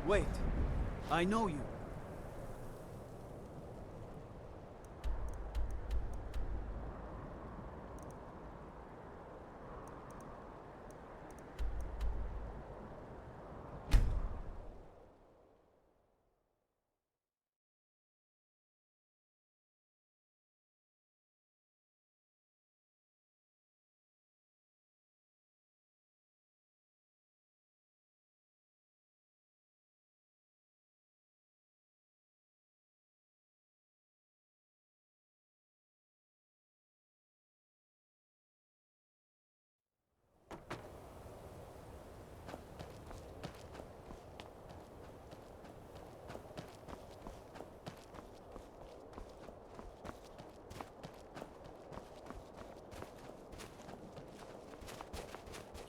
Wait. I know you.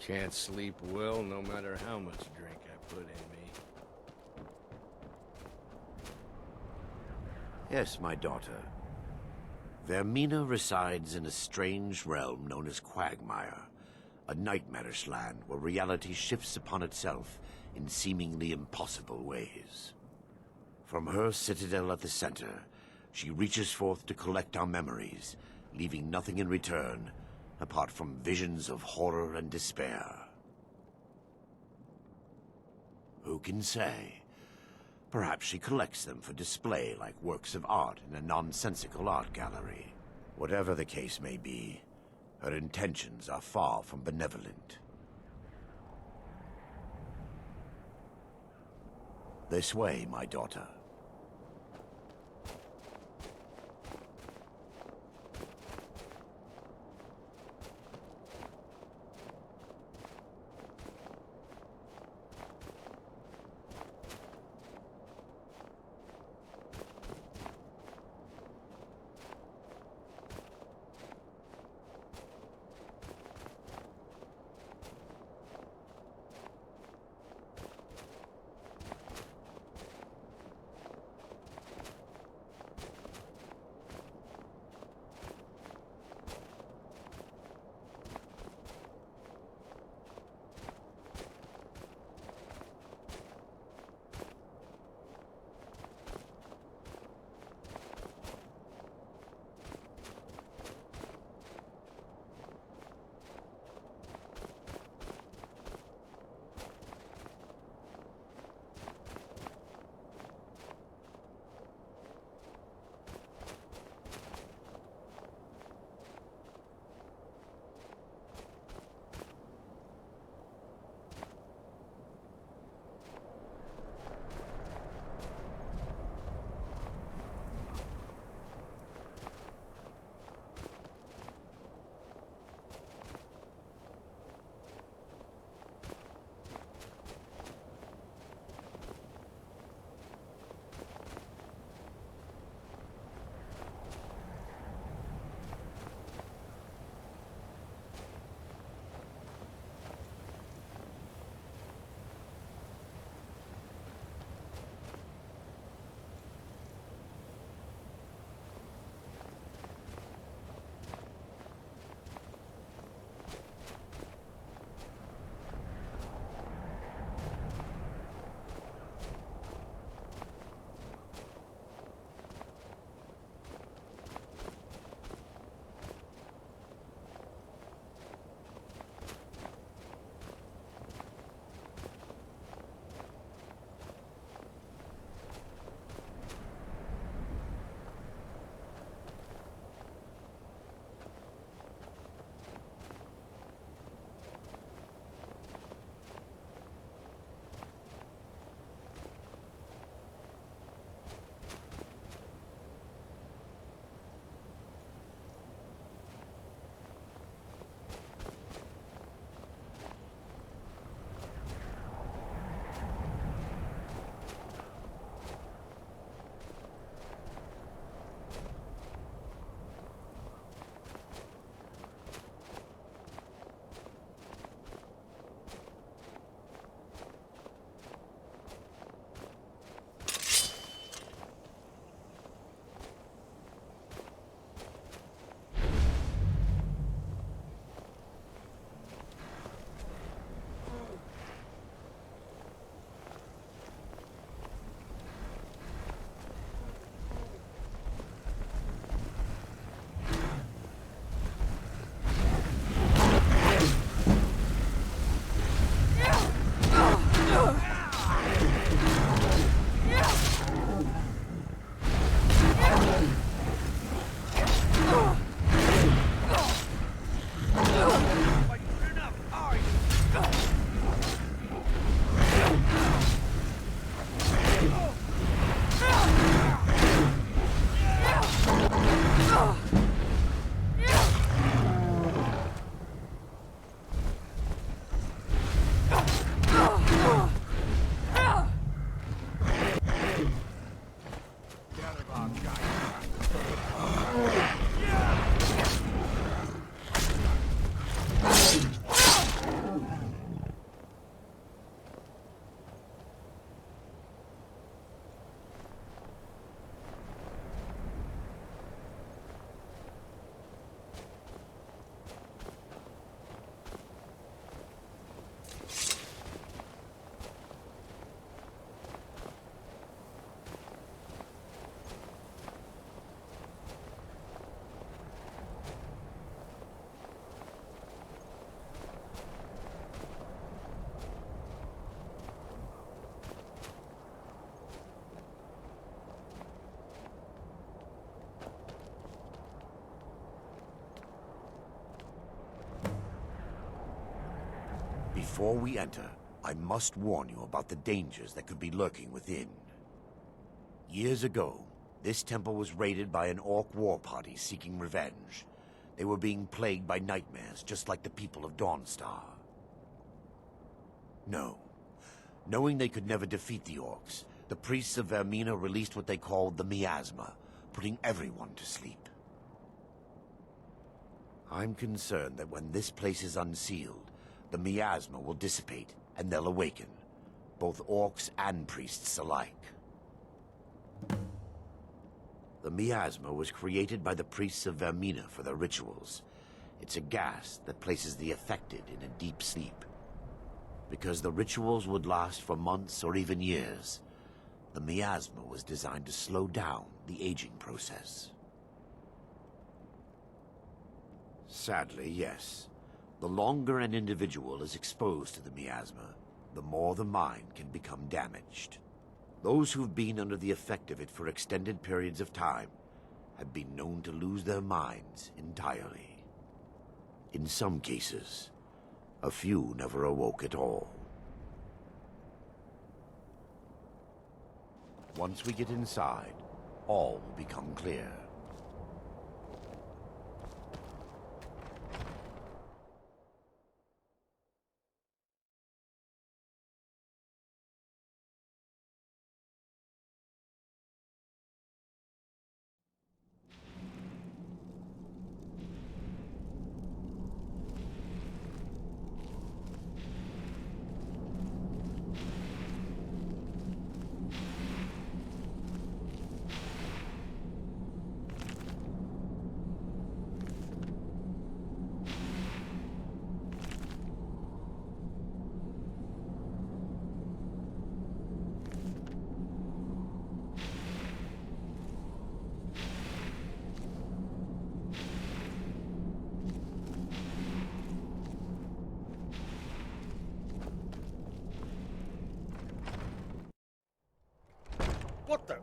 Can't sleep well no matter how much drink I put in me. Yes, my daughter. Vermina resides in a strange realm known as Quagmire, a nightmarish land where reality shifts upon itself in seemingly impossible ways. From her citadel at the center, she reaches forth to collect our memories, leaving nothing in return apart from visions of horror and despair. Who can say? Perhaps she collects them for display like works of art in a nonsensical art gallery. Whatever the case may be, her intentions are far from benevolent. This way, my daughter. Before we enter, I must warn you about the dangers that could be lurking within. Years ago, this temple was raided by an orc war party seeking revenge. They were being plagued by nightmares, just like the people of Dawnstar. No. Knowing they could never defeat the orcs, the priests of Vermina released what they called the Miasma, putting everyone to sleep. I'm concerned that when this place is unsealed, the miasma will dissipate and they'll awaken, both orcs and priests alike. The miasma was created by the priests of Vermina for their rituals. It's a gas that places the affected in a deep sleep. Because the rituals would last for months or even years, the miasma was designed to slow down the aging process. Sadly, yes. The longer an individual is exposed to the miasma, the more the mind can become damaged. Those who've been under the effect of it for extended periods of time have been known to lose their minds entirely. In some cases, a few never awoke at all. Once we get inside, all will become clear. What the?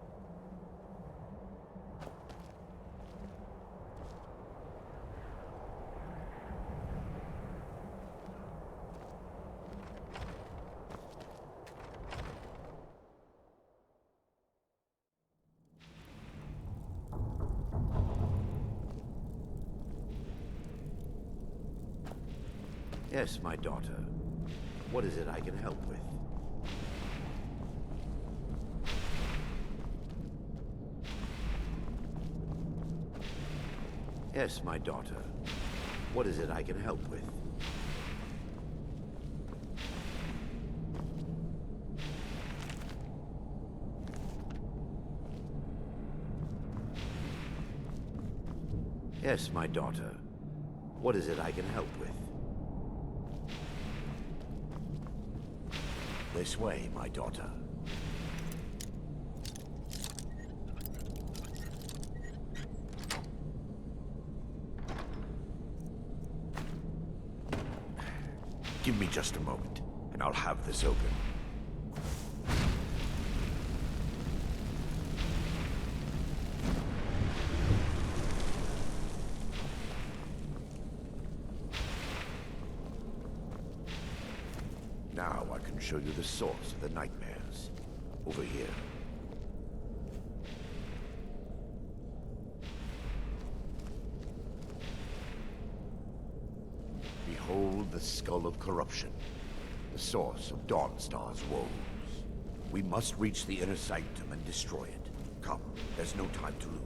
Yes, my daughter. What is it I can help with? Yes, my daughter. What is it I can help with? Yes, my daughter. What is it I can help with? This way, my daughter. Give me just a moment, and I'll have this open. Now I can show you the source of the nightmares. Over here. Behold the Skull of Corruption, the source of Dawnstar's woes. We must reach the inner sanctum and destroy it. Come, there's no time to lose.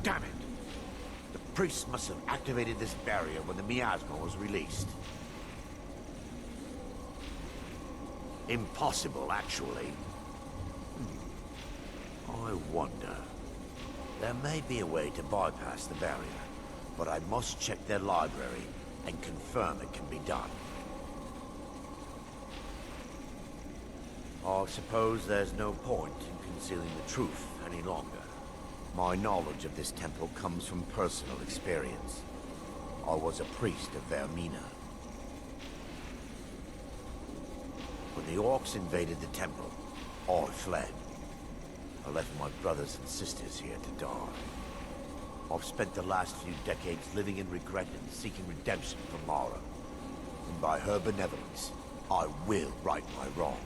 Damn it! The priests must have activated this barrier when the miasma was released. Impossible, actually. I wonder. There may be a way to bypass the barrier, but I must check their library and confirm it can be done. I suppose there's no point in concealing the truth any longer. My knowledge of this temple comes from personal experience. I was a priest of Vermina. When the orcs invaded the temple, I fled. I left my brothers and sisters here to die. I've spent the last few decades living in regret and seeking redemption from Mara. And by her benevolence, I will right my wrongs.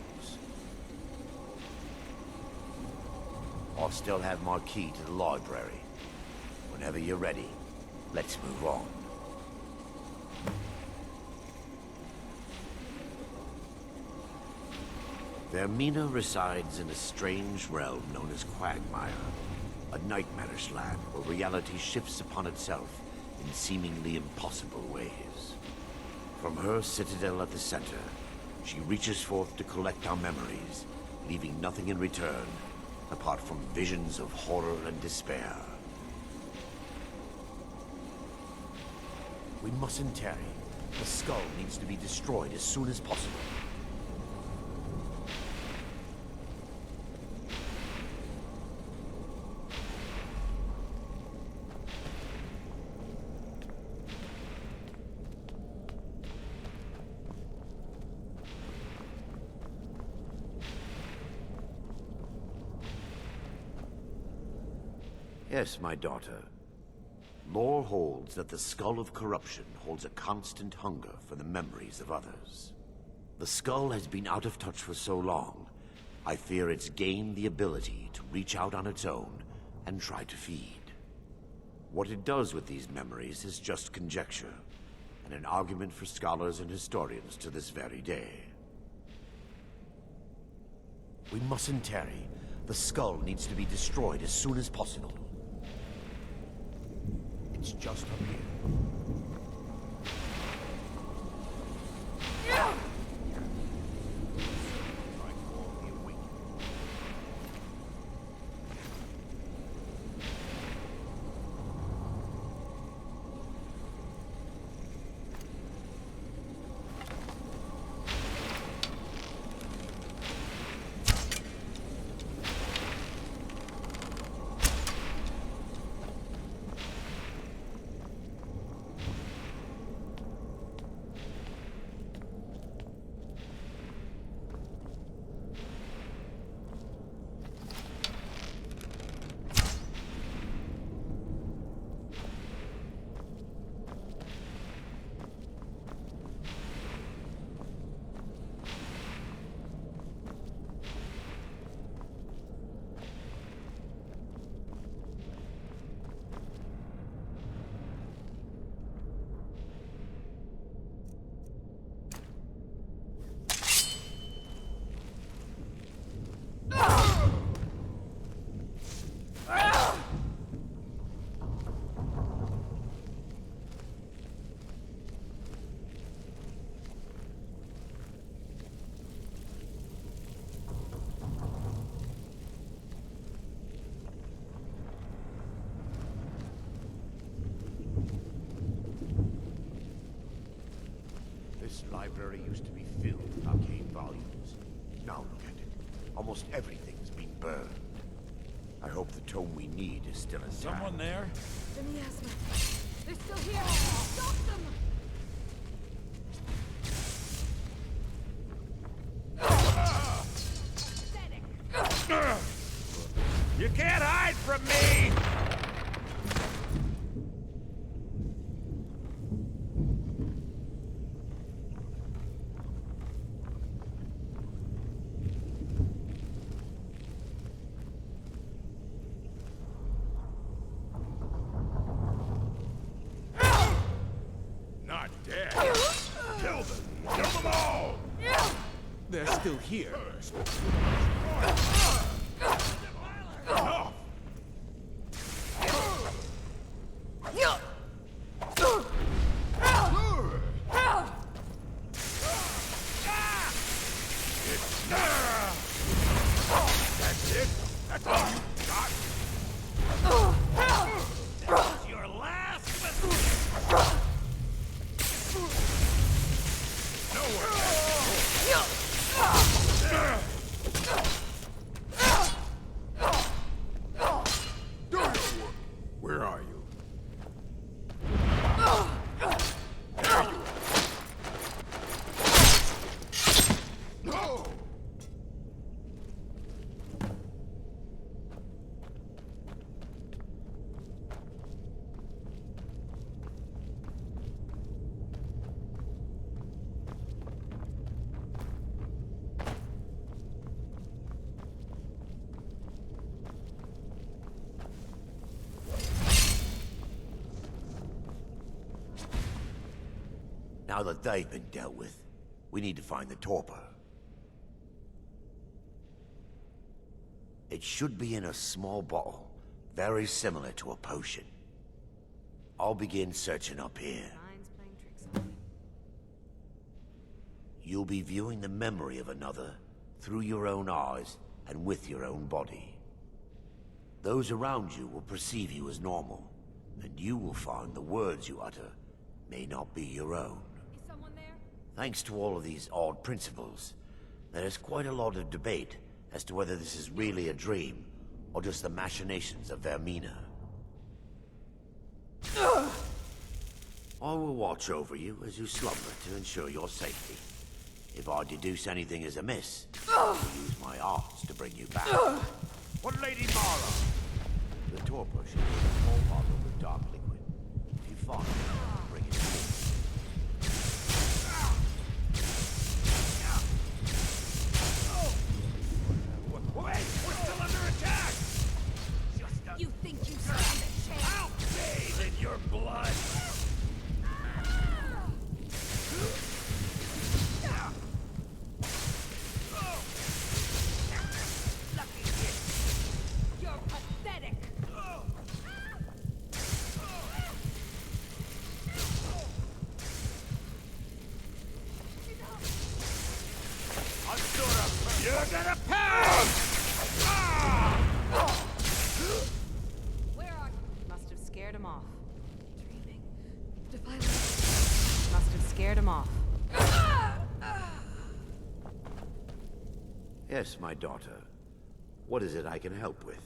I still have my key to the library. Whenever you're ready, let's move on. Vermina resides in a strange realm known as Quagmire, a nightmarish land where reality shifts upon itself in seemingly impossible ways. From her citadel at the center, she reaches forth to collect our memories, leaving nothing in return apart from visions of horror and despair. We mustn't tarry. The skull needs to be destroyed as soon as possible. Yes, my daughter. Lore holds that the Skull of Corruption holds a constant hunger for the memories of others. The skull has been out of touch for so long, I fear it's gained the ability to reach out on its own and try to feed. What it does with these memories is just conjecture, and an argument for scholars and historians to this very day. We mustn't tarry. The skull needs to be destroyed as soon as possible. It's just up here. This library used to be filled with arcane volumes. Now look at it. Almost everything's been burned. I hope the tome we need is still intact. Someone there? The miasma. They're still here. Stop them! You can't hide from me! Not dead. Kill them! Kill them all! They're still here. Enough! That's it? That's all you got? That's your last? No one has Now that they've been dealt with, we need to find the torpor. It should be in a small bottle, very similar to a potion. I'll begin searching up here. Mind's playing tricks on me. You'll be viewing the memory of another through your own eyes and with your own body. Those around you will perceive you as normal, and you will find the words you utter may not be your own. Is someone there? Thanks to all of these odd principles, there is quite a lot of debate as to whether this is really a dream or just the machinations of Vermina. I will watch over you as you slumber to ensure your safety. If I deduce anything is amiss, I will use my arts to bring you back. What Lady Mara? The torpor should be in a small bottle with dark liquid. If you find it, bring it to me. Wait, we're still under attack! Just a... You think you stand a chance? I'll bathe in your blood! Lucky hit. You're pathetic. You're gonna pound! Where are you? Must have scared him off. Dreaming. Defiling. Must have scared him off. Yes, my daughter. What is it I can help with?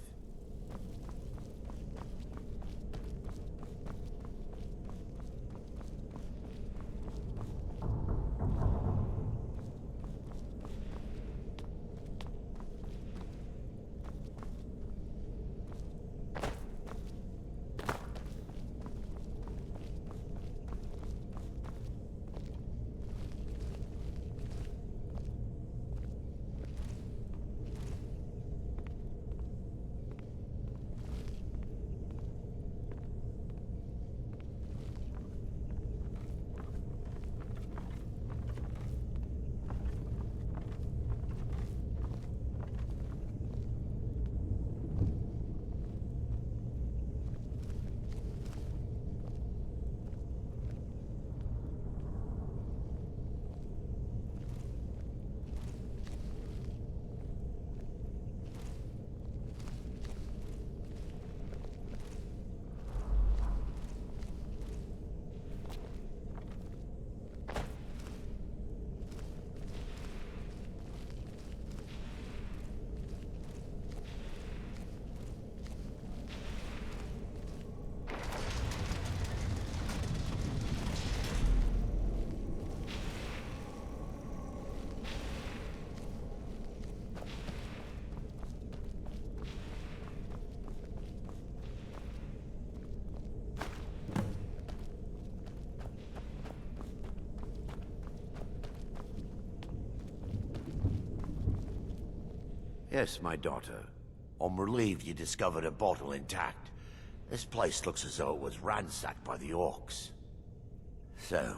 Yes, my daughter. I'm relieved you discovered a bottle intact. This place looks as though it was ransacked by the orcs. So,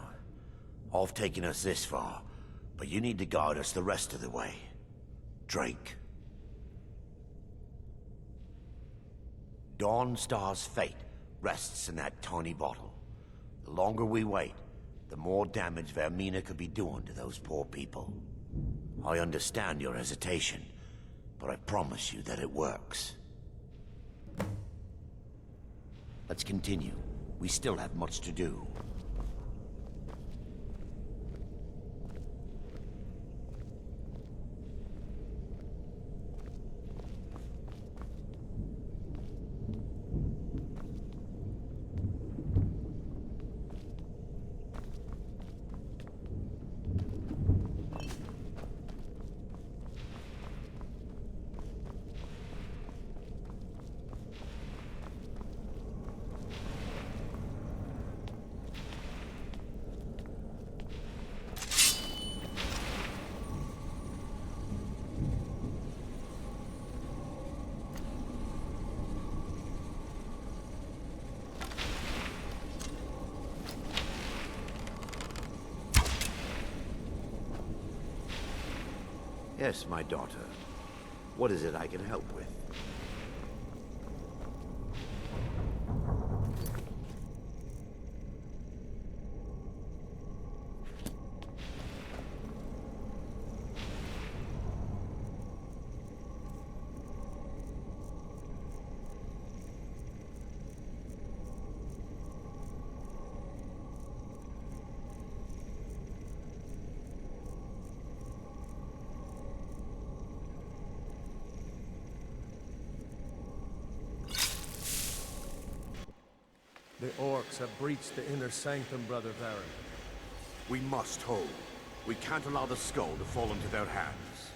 I've taken us this far, but you need to guide us the rest of the way. Drink. Dawnstar's fate rests in that tiny bottle. The longer we wait, the more damage Vermina could be doing to those poor people. I understand your hesitation, but I promise you that it works. Let's continue. We still have much to do. Yes, my daughter. What is it I can help with? The orcs have breached the inner sanctum, Brother Varen. We must hold. We can't allow the skull to fall into their hands.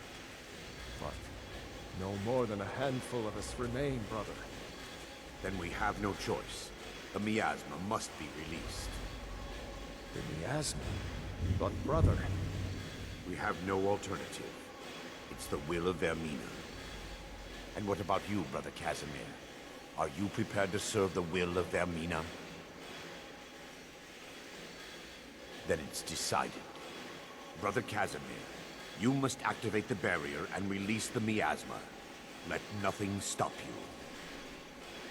But no more than a handful of us remain, brother. Then we have no choice. The miasma must be released. The miasma? But brother... We have no alternative. It's the will of Vermina. And what about you, Brother Casimir? Are you prepared to serve the will of Vermina? Then it's decided. Brother Casimir, you must activate the barrier and release the miasma. Let nothing stop you.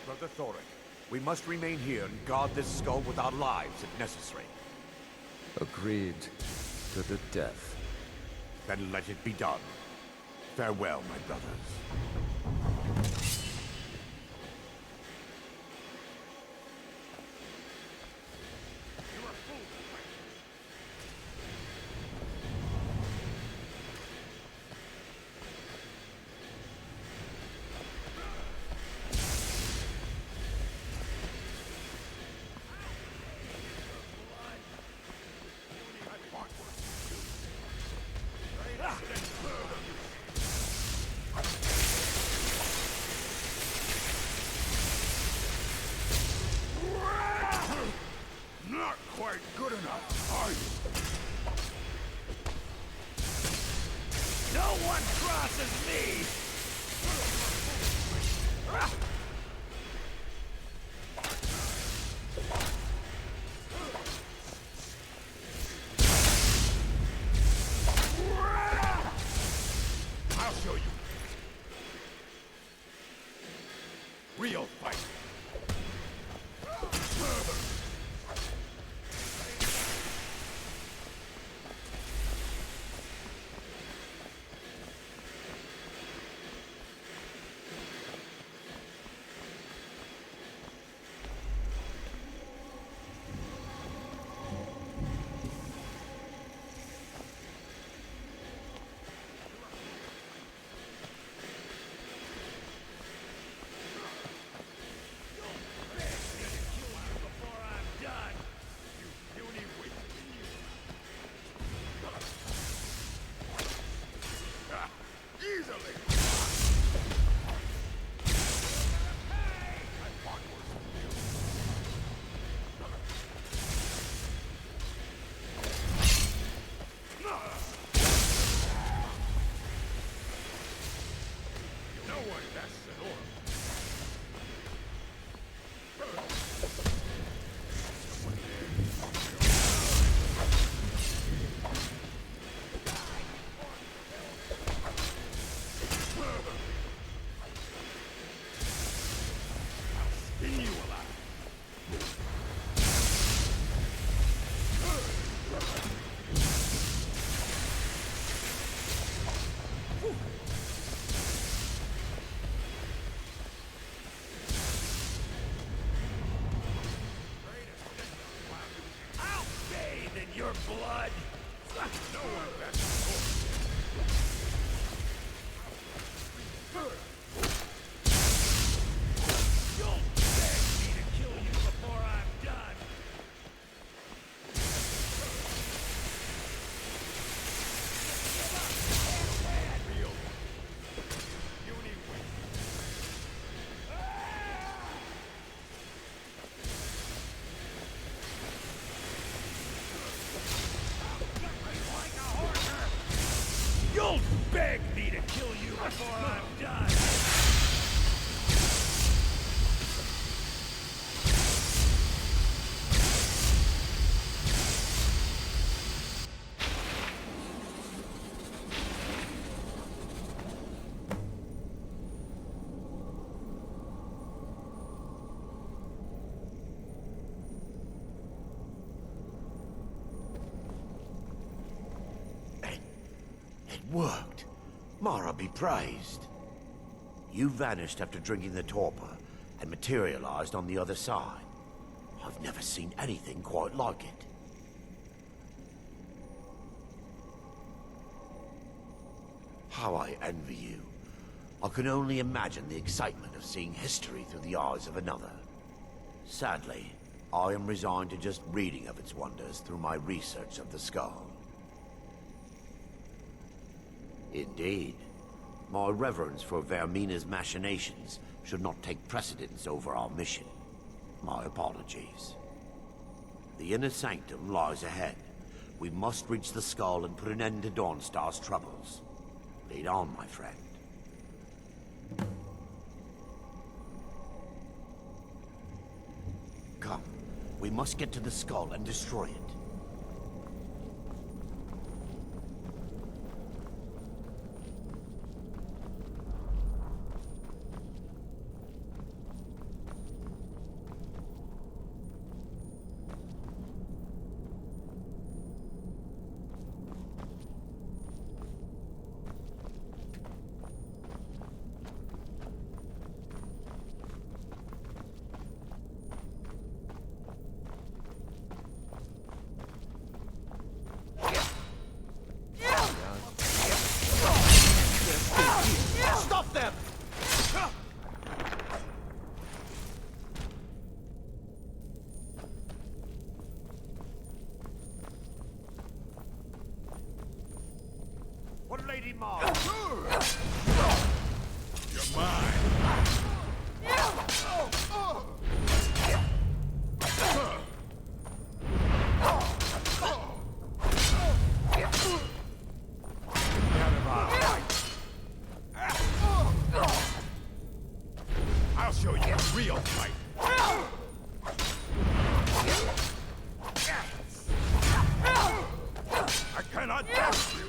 Brother Thoric, we must remain here and guard this skull with our lives if necessary. Agreed to the death. Then let it be done. Farewell, my brothers. Not quite good enough, are you? No one crosses me! I'll show you. Real fight. Your blood! No one You'll beg me to kill you before I'm done! Real. Puny weak. You'll beg me to kill you before I'm done! worked. Mara be praised. You vanished after drinking the torpor and materialized on the other side. I've never seen anything quite like it. How I envy you. I can only imagine the excitement of seeing history through the eyes of another. Sadly, I am resigned to just reading of its wonders through my research of the skull. Indeed. My reverence for Vermina's machinations should not take precedence over our mission. My apologies. The inner sanctum lies ahead. We must reach the skull and put an end to Dawnstar's troubles. Lead on, my friend. Come. We must get to the skull and destroy it. Stop them! For Lady Mara! You're mine. I'll show you a real fight. I cannot touch you.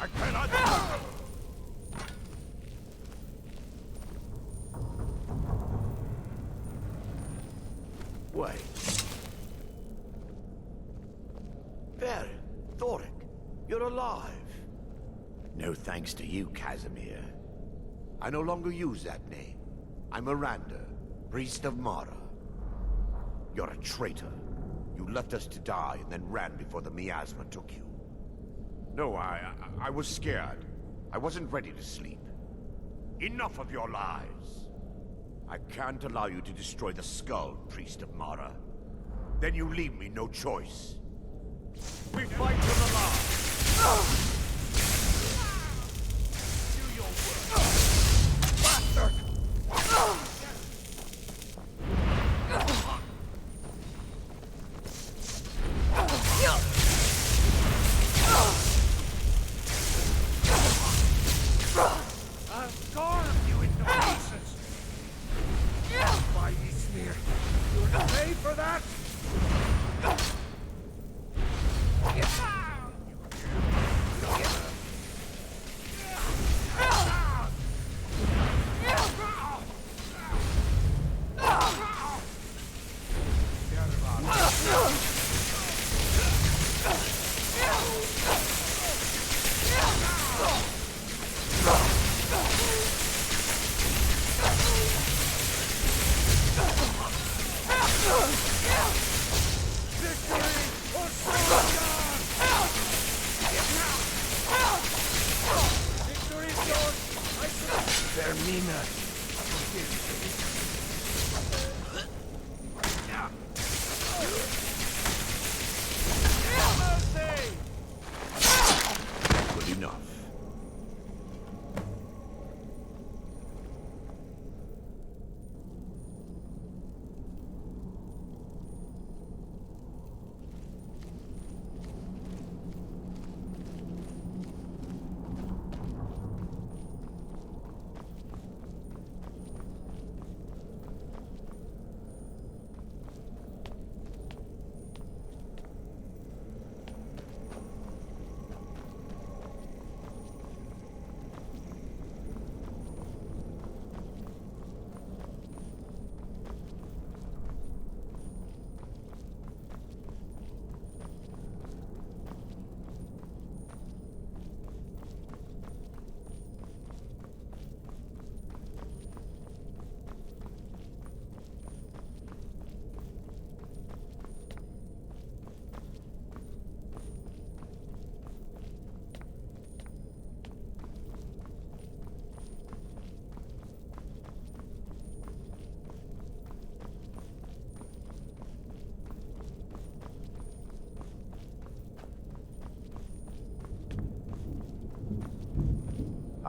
I cannot. Wait. There, Thoric, you're alive. No thanks to you, Casimir. I no longer use that name. I'm Miranda, priest of Mara. You're a traitor. You left us to die and then ran before the miasma took you. No, I was scared. I wasn't ready to sleep. Enough of your lies. I can't allow you to destroy the skull, priest of Mara. Then you leave me no choice. We fight to the last. Do your work. Bastard! I'll carve you into pieces. By Eastmere. You would pay for that?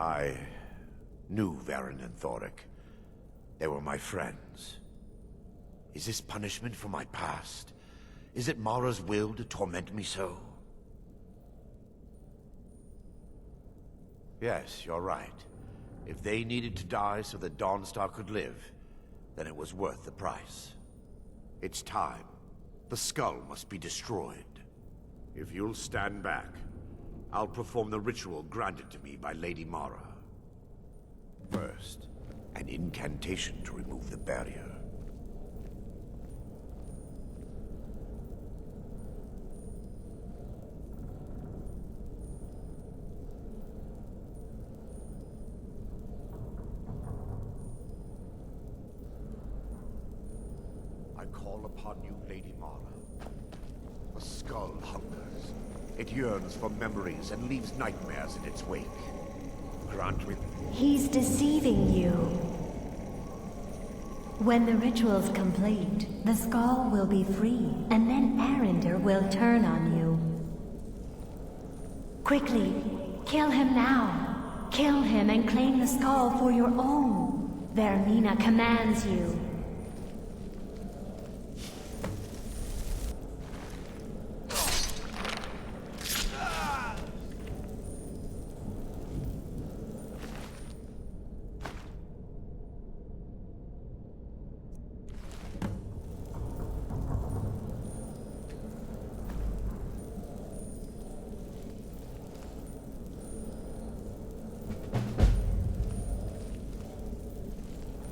I knew Varen and Thoric. They were my friends. Is this punishment for my past? Is it Mara's will to torment me so? Yes, you're right. If they needed to die so that Dawnstar could live, then it was worth the price. It's time. The skull must be destroyed. If you'll stand back, I'll perform the ritual granted to me by Lady Mara. First, an incantation to remove the barrier. I call upon you, Lady Mara. The skull hungers. It yearns for memories and leaves nightmares in its wake. Grant me... He's deceiving you. When the ritual's complete, the skull will be free, and then Arender will turn on you. Quickly, kill him now. Kill him and claim the skull for your own. Vermina commands you.